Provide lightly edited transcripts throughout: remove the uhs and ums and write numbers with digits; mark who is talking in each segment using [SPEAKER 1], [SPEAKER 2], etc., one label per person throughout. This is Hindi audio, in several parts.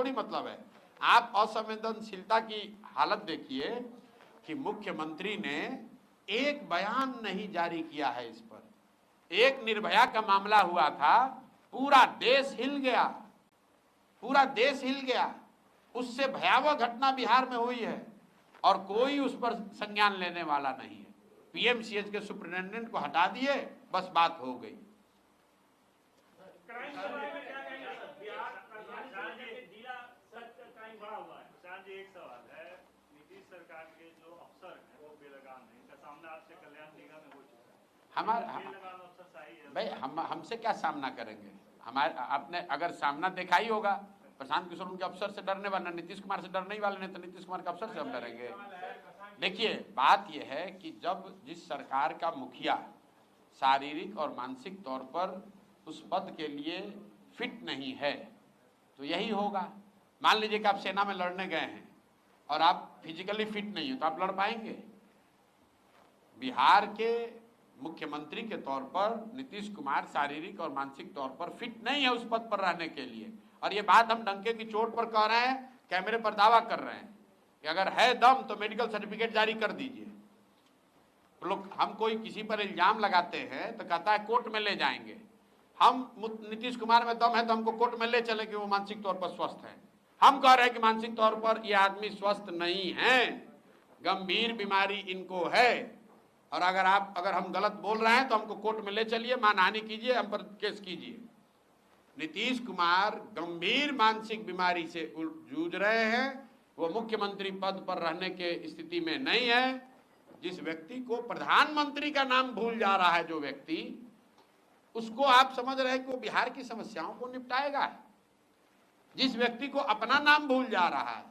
[SPEAKER 1] थोड़ी मतलब है। आप असंवेदनशीलता की हालत देखिए कि मुख्यमंत्री ने एक बयान नहीं जारी किया है इस पर। एक निर्भया का मामला हुआ था, पूरा देश हिल गया, पूरा देश हिल गया। उससे भयावह घटना बिहार में हुई है और कोई उस पर संज्ञान लेने वाला नहीं है। पीएमसीएच के सुपरिटेंडेंट को हटा दिए, बस बात हो गई।
[SPEAKER 2] एक सवाल है, नीतीश सरकार के जो अफसर हैं वो बेलगाम है, इनका सामना आपसे कल्याण निगम में हो चुका है।
[SPEAKER 1] हमारा
[SPEAKER 2] बेलगाम अफसर सही है
[SPEAKER 1] भाई, हमसे क्या सामना करेंगे? हमारे आपने अगर सामना देखा ही होगा, प्रशांत किशोर उनके अफसर से डरने वाले, नीतीश कुमार से डरने वाले नहीं, तो नीतीश कुमार के अफसर से हम डरेंगे? देखिए, बात यह है कि जब जिस सरकार का मुखिया शारीरिक और मानसिक तौर पर उस पद के लिए फिट नहीं है तो यही होगा। मान लीजिए कि आप सेना में लड़ने गए हैं और आप फिजिकली फिट नहीं हो, तो आप लड़ पाएंगे? बिहार के मुख्यमंत्री के तौर पर नीतीश कुमार शारीरिक और मानसिक तौर पर फिट नहीं है उस पद पर रहने के लिए। और ये बात हम डंके की चोट पर कह रहे हैं, कैमरे पर दावा कर रहे हैं कि अगर है दम तो मेडिकल सर्टिफिकेट जारी कर दीजिए। तो लोग, हम कोई किसी पर इल्जाम लगाते हैं तो कहता है कोर्ट में ले जाएंगे। हम नीतीश कुमार में दम है तो हमको कोर्ट में ले चले कि वो मानसिक तौर पर स्वस्थ है। हम कह रहे हैं कि मानसिक तौर पर ये आदमी स्वस्थ नहीं है, गंभीर बीमारी इनको है। और अगर हम गलत बोल रहे हैं तो हमको कोर्ट में ले चलिए, मानहानि कीजिए, हम पर केस कीजिए। नीतीश कुमार गंभीर मानसिक बीमारी से जूझ रहे हैं, वो मुख्यमंत्री पद पर रहने के स्थिति में नहीं है। जिस व्यक्ति को प्रधानमंत्री का नाम भूल जा रहा है, जो व्यक्ति, उसको आप समझ रहे हैं कि वो बिहार की समस्याओं को निपटाएगा? जिस व्यक्ति को अपना नाम भूल जा रहा है,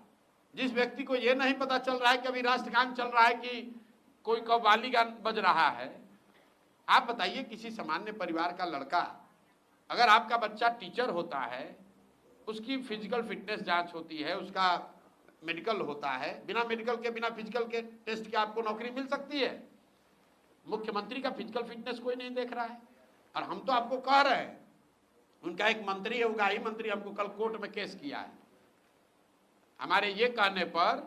[SPEAKER 1] जिस व्यक्ति को ये नहीं पता चल रहा है कि अभी राष्ट्रगान चल रहा है कि कोई कव्वाली गान बज रहा है। आप बताइए, किसी सामान्य परिवार का लड़का, अगर आपका बच्चा टीचर होता है, उसकी फिजिकल फिटनेस जांच होती है, उसका मेडिकल होता है, बिना मेडिकल के, बिना फिजिकल के टेस्ट के आपको नौकरी मिल सकती है। मुख्यमंत्री का फिजिकल फिटनेस कोई नहीं देख रहा है। और हम तो आपको कह रहे हैं, उनका एक मंत्री है, उगाही मंत्री, हमको कल कोर्ट में केस किया है हमारे ये कहने पर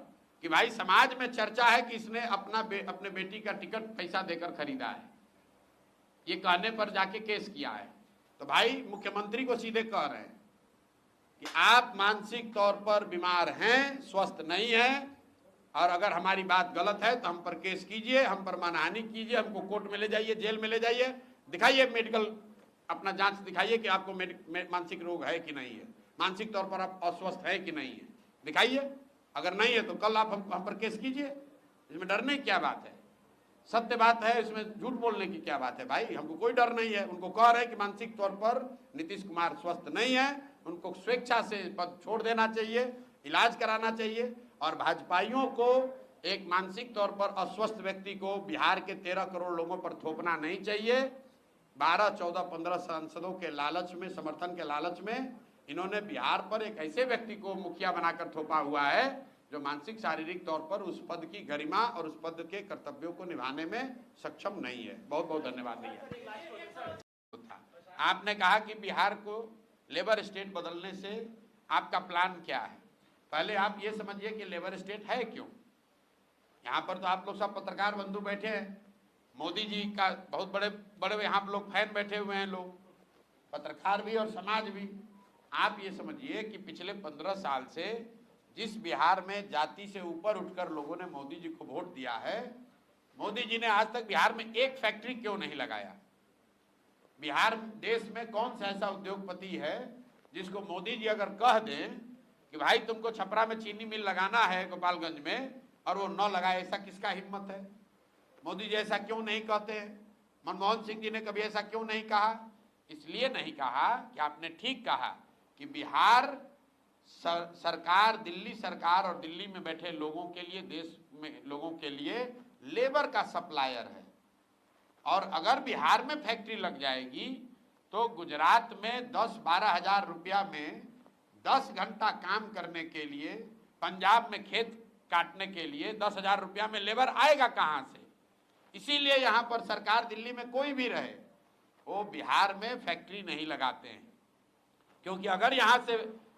[SPEAKER 1] कि भाई समाज में चर्चा है कि इसने अपने बेटी का टिकट पैसा देकर खरीदा है। ये कहने पर जाके केस किया है। तो भाई, मुख्यमंत्री को सीधे कह रहे हैं कि आप मानसिक तौर पर बीमार हैं, स्वस्थ नहीं हैं, और अगर हमारी बात गलत है तो हम पर केस कीजिए, हम पर मानहानि कीजिए, हमको कोर्ट में ले जाइए, जेल में ले जाइए, दिखाइए मेडिकल अपना जांच दिखाइए कि आपको मानसिक रोग है कि नहीं है, मानसिक तौर पर आप अस्वस्थ है कि नहीं है, दिखाइए। अगर नहीं है तो कल आप हम पर केस कीजिए। इसमें डरने की क्या बात है? सत्य बात है, इसमें झूठ बोलने की क्या बात है? भाई, हमको कोई डर नहीं है। उनको कह रहे हैं कि मानसिक तौर पर नीतीश कुमार स्वस्थ नहीं है, उनको स्वेच्छा से पद छोड़ देना चाहिए, इलाज कराना चाहिए। और भाजपाइयों को एक मानसिक तौर पर अस्वस्थ व्यक्ति को बिहार के 13 करोड़ लोगों पर थोपना नहीं चाहिए। 12, 14, 15 सांसदों के लालच में, समर्थन के लालच में इन्होंने बिहार पर एक ऐसे व्यक्ति को मुखिया बनाकर थोपा हुआ है जो मानसिक शारीरिक तौर पर उस पद की गरिमा और उस पद के कर्तव्यों को निभाने में सक्षम नहीं है। बहुत बहुत धन्यवाद भैया। आपने कहा कि बिहार को लेबर स्टेट बदलने से आपका प्लान क्या है? पहले आप ये समझिए कि लेबर स्टेट है क्यों। यहाँ पर तो आप लोग सब पत्रकार बंधु बैठे हैं, मोदी जी का बहुत बड़े बड़े यहाँ पर लोग फैन बैठे हुए हैं, लोग पत्रकार भी और समाज भी। आप ये समझिए कि पिछले 15 साल से जिस बिहार में जाति से ऊपर उठकर लोगों ने मोदी जी को वोट दिया है, मोदी जी ने आज तक बिहार में एक फैक्ट्री क्यों नहीं लगाया? बिहार देश में कौन सा ऐसा उद्योगपति है जिसको मोदी जी अगर कह दें कि भाई तुमको छपरा में चीनी मिल लगाना है गोपालगंज में, और वो न लगाए? ऐसा किसका हिम्मत है? मोदी जी ऐसा क्यों नहीं कहते हैं? मनमोहन सिंह जी ने कभी ऐसा क्यों नहीं कहा? इसलिए नहीं कहा कि आपने ठीक कहा कि बिहार सरकार, दिल्ली सरकार और दिल्ली में बैठे लोगों के लिए, देश में लोगों के लिए लेबर का सप्लायर है। और अगर बिहार में फैक्ट्री लग जाएगी तो गुजरात में 10-12 हजार रुपया में 10 घंटा काम करने के लिए, पंजाब में खेत काटने के लिए 10 हजार रुपया में लेबर आएगा कहाँ से? इसीलिए यहाँ पर सरकार, दिल्ली में कोई भी रहे, वो बिहार में फैक्ट्री नहीं लगाते हैं। क्योंकि अगर यहाँ से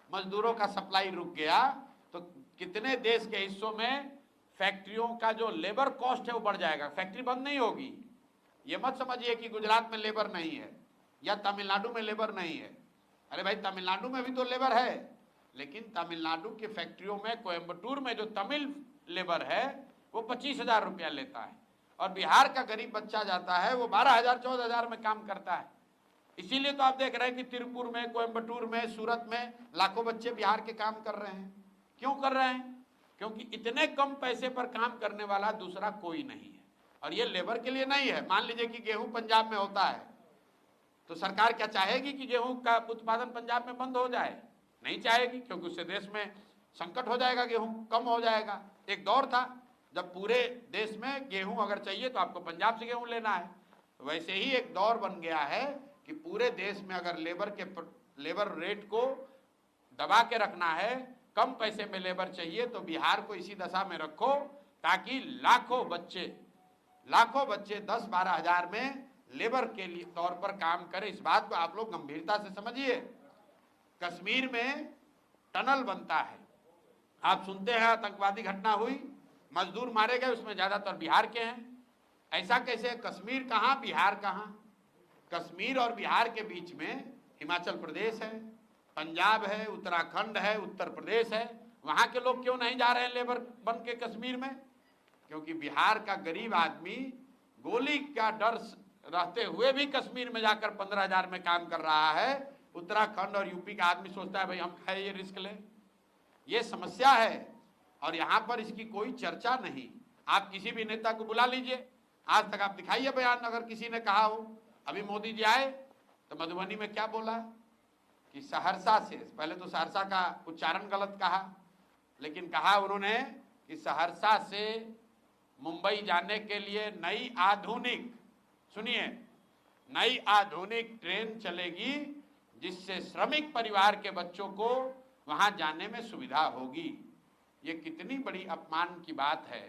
[SPEAKER 1] मजदूरों का सप्लाई रुक गया तो कितने देश के हिस्सों में फैक्ट्रियों का जो लेबर कॉस्ट है वो बढ़ जाएगा। फैक्ट्री बंद नहीं होगी। ये मत समझिए कि गुजरात में लेबर नहीं है या तमिलनाडु में लेबर नहीं है। अरे भाई, तमिलनाडु में भी तो लेबर है, लेकिन तमिलनाडु की फैक्ट्रियों में, कोयम्बटूर में जो तमिल लेबर है वो 25,000 रुपया लेता है, और बिहार का गरीब बच्चा जाता है वो 12,000 14,000 में काम करता है। इसीलिए तो आप देख रहे हैं कि तिरुपुर में, कोयम्बटूर में, सूरत में लाखों बच्चे बिहार के काम कर रहे हैं। क्यों कर रहे हैं? क्योंकि इतने कम पैसे पर काम करने वाला दूसरा कोई नहीं है। और ये लेबर के लिए नहीं है। मान लीजिए कि गेहूं पंजाब में होता है तो सरकार क्या चाहेगी कि गेहूं का उत्पादन पंजाब में बंद हो जाए? नहीं चाहेगी, क्योंकि उससे देश में संकट हो जाएगा, गेहूं कम हो जाएगा। एक दौर था जब पूरे देश में गेहूं अगर चाहिए तो आपको पंजाब से गेहूं लेना है। तो वैसे ही एक दौर बन गया है कि पूरे देश में अगर लेबर रेट को दबा के रखना है, कम पैसे में लेबर चाहिए, तो बिहार को इसी दशा में रखो ताकि लाखों बच्चे 10-12 हजार में लेबर के लिए तौर पर काम करें। इस बात को आप लोग गंभीरता से समझिए। कश्मीर में टनल बनता है, आप सुनते हैं आतंकवादी घटना हुई, मजदूर मारे गए, उसमें ज्यादातर बिहार के हैं। ऐसा कैसे? कश्मीर कहाँ, बिहार कहाँ? कश्मीर और बिहार के बीच में हिमाचल प्रदेश है, पंजाब है, उत्तराखंड है, उत्तर प्रदेश है। वहां के लोग क्यों नहीं जा रहे हैं लेबर बन के कश्मीर में? क्योंकि बिहार का गरीब आदमी गोली का डर रहते हुए भी कश्मीर में जाकर 15,000 में काम कर रहा है। उत्तराखंड और यूपी का आदमी सोचता है भाई हम खाए ये रिस्क लें। ये समस्या है और यहाँ पर इसकी कोई चर्चा नहीं। आप किसी भी नेता को बुला लीजिए, आज तक आप दिखाइए बयान अगर किसी ने कहा हो। अभी मोदी जी आए तो मधुबनी में क्या बोला कि सहरसा से, पहले तो सहरसा का उच्चारण गलत कहा, लेकिन कहा उन्होंने कि सहरसा से मुंबई जाने के लिए नई आधुनिक, सुनिए, नई आधुनिक ट्रेन चलेगी जिससे श्रमिक परिवार के बच्चों को वहां जाने में सुविधा होगी। ये कितनी बड़ी अपमान की बात है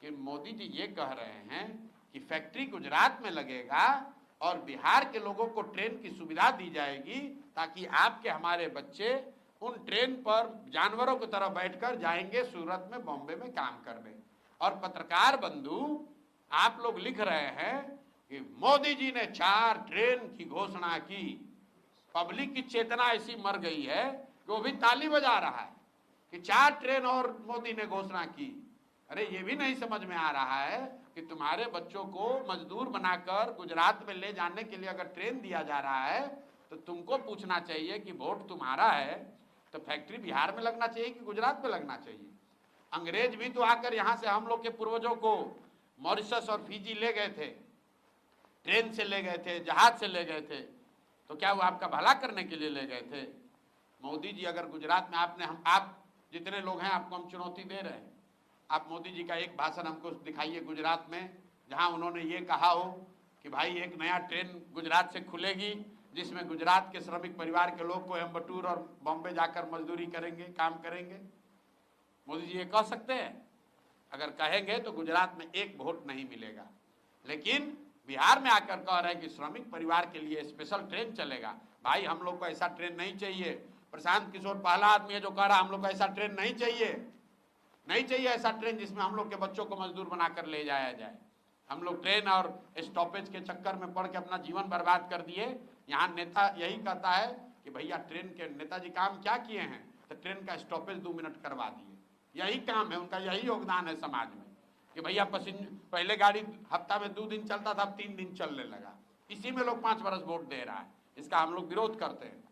[SPEAKER 1] कि मोदी जी ये कह रहे हैं कि फैक्ट्री गुजरात में लगेगा और बिहार के लोगों को ट्रेन की सुविधा दी जाएगी ताकि आपके हमारे बच्चे उन ट्रेन पर जानवरों की तरह बैठकर जाएंगे सूरत में, बॉम्बे में काम करने। और पत्रकार बंधु आप लोग लिख रहे हैं कि मोदी जी ने 4 ट्रेन की घोषणा की। पब्लिक की चेतना ऐसी मर गई है कि वो भी ताली बजा रहा है कि 4 ट्रेन और मोदी ने घोषणा की। अरे ये भी नहीं समझ में आ रहा है कि तुम्हारे बच्चों को मजदूर बनाकर गुजरात में ले जाने के लिए अगर ट्रेन दिया जा रहा है तो तुमको पूछना चाहिए कि वोट तुम्हारा है तो फैक्ट्री बिहार में लगना चाहिए कि गुजरात में लगना चाहिए। अंग्रेज भी तो आकर यहाँ से हम लोग के पूर्वजों को मॉरिशस और फिजी ले गए थे, ट्रेन से ले गए थे, जहाज से ले गए थे, तो क्या वो आपका भला करने के लिए ले गए थे? मोदी जी अगर गुजरात में आप जितने लोग हैं आपको हम चुनौती दे रहे हैं, आप मोदी जी का एक भाषण हमको दिखाइए गुजरात में जहां उन्होंने ये कहा हो कि भाई एक नया ट्रेन गुजरात से खुलेगी जिसमें गुजरात के श्रमिक परिवार के लोग कोयम्बटूर और बॉम्बे जाकर मजदूरी करेंगे, काम करेंगे। मोदी जी ये कह सकते हैं? अगर कहेंगे तो गुजरात में एक वोट नहीं मिलेगा। लेकिन बिहार में आकर कह रहे हैं कि श्रमिक परिवार के लिए स्पेशल ट्रेन चलेगा। भाई हम लोग को ऐसा ट्रेन नहीं चाहिए। प्रशांत किशोर पहला आदमी है जो कह रहा हम लोग को ऐसा ट्रेन नहीं चाहिए, नहीं चाहिए ऐसा ट्रेन जिसमें हम लोग के बच्चों को मजदूर बनाकर ले जाया जाए। हम लोग ट्रेन और स्टॉपेज के चक्कर में पड़ के अपना जीवन बर्बाद कर दिए। यहाँ नेता यही कहता है कि भैया ट्रेन के नेताजी काम क्या किए हैं, तो ट्रेन का स्टॉपेज 2 मिनट करवा दिए। यही काम है उनका, यही योगदान है समाज में कि भैया पहले गाड़ी हफ्ता में 2 दिन चलता था, अब 3 दिन चलने लगा। इसी में लोग 5 बरस वोट दे रहा है। इसका हम लोग विरोध करते हैं।